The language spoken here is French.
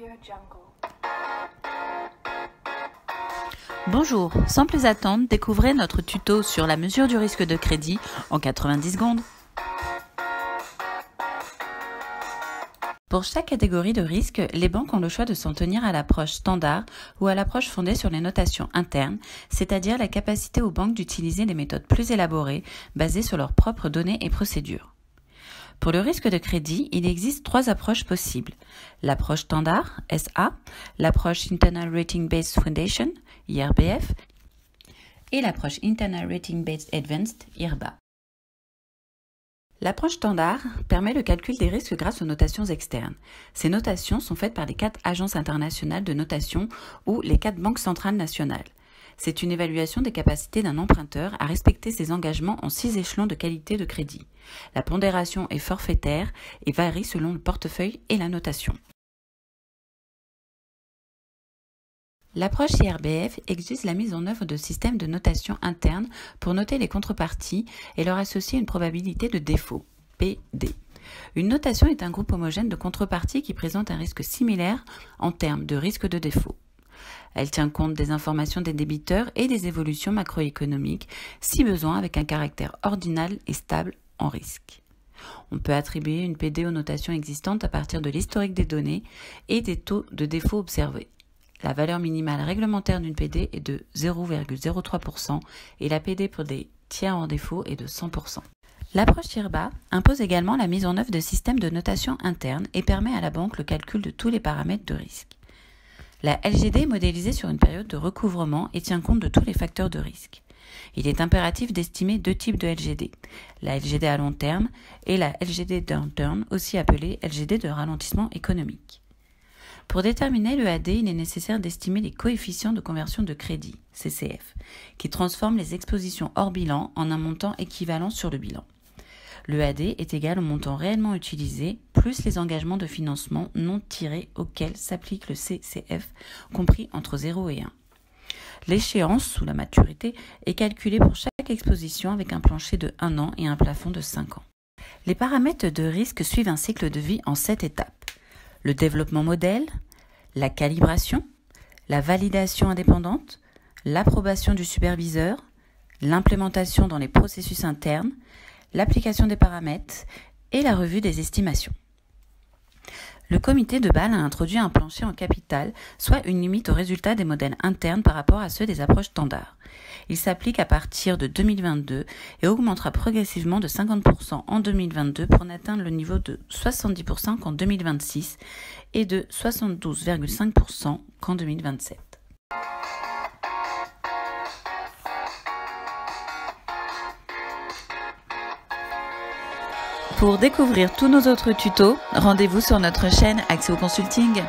AudioJungle. Bonjour, sans plus attendre, découvrez notre tuto sur la mesure du risque de crédit en 90 secondes. Pour chaque catégorie de risque, les banques ont le choix de s'en tenir à l'approche standard ou à l'approche fondée sur les notations internes, c'est-à-dire la capacité aux banques d'utiliser des méthodes plus élaborées basées sur leurs propres données et procédures. Pour le risque de crédit, il existe trois approches possibles. L'approche standard, SA, l'approche Internal Rating Based Foundation, IRBF, et l'approche Internal Rating Based Advanced, IRBA. L'approche standard permet le calcul des risques grâce aux notations externes. Ces notations sont faites par les 4 agences internationales de notation ou les 4 banques centrales nationales. C'est une évaluation des capacités d'un emprunteur à respecter ses engagements en 6 échelons de qualité de crédit. La pondération est forfaitaire et varie selon le portefeuille et la notation. L'approche IRBF exige la mise en œuvre de systèmes de notation interne pour noter les contreparties et leur associer une probabilité de défaut, PD. Une notation est un groupe homogène de contreparties qui présente un risque similaire en termes de risque de défaut. Elle tient compte des informations des débiteurs et des évolutions macroéconomiques, si besoin avec un caractère ordinal et stable en risque. On peut attribuer une PD aux notations existantes à partir de l'historique des données et des taux de défaut observés. La valeur minimale réglementaire d'une PD est de 0,03% et la PD pour des tiers en défaut est de 100%. L'approche IRBA impose également la mise en œuvre de systèmes de notation interne et permet à la banque le calcul de tous les paramètres de risque. La LGD est modélisée sur une période de recouvrement et tient compte de tous les facteurs de risque. Il est impératif d'estimer 2 types de LGD, la LGD à long terme et la LGD downturn, aussi appelée LGD de ralentissement économique. Pour déterminer le AD, il est nécessaire d'estimer les coefficients de conversion de crédit, CCF, qui transforment les expositions hors bilan en un montant équivalent sur le bilan. Le AD est égal au montant réellement utilisé, plus les engagements de financement non tirés auxquels s'applique le CCF, compris entre 0 et 1. L'échéance, sous la maturité, est calculée pour chaque exposition avec un plancher de 1 an et un plafond de 5 ans. Les paramètres de risque suivent un cycle de vie en 7 étapes. Le développement modèle, la calibration, la validation indépendante, l'approbation du superviseur, l'implémentation dans les processus internes, l'application des paramètres et la revue des estimations. Le comité de Bâle a introduit un plancher en capital, soit une limite au résultat des modèles internes par rapport à ceux des approches standards. Il s'applique à partir de 2022 et augmentera progressivement de 50% en 2022 pour n'atteindre le niveau de 70% qu'en 2026 et de 72,5% qu'en 2027. Pour découvrir tous nos autres tutos, rendez-vous sur notre chaîne Accès au Consulting.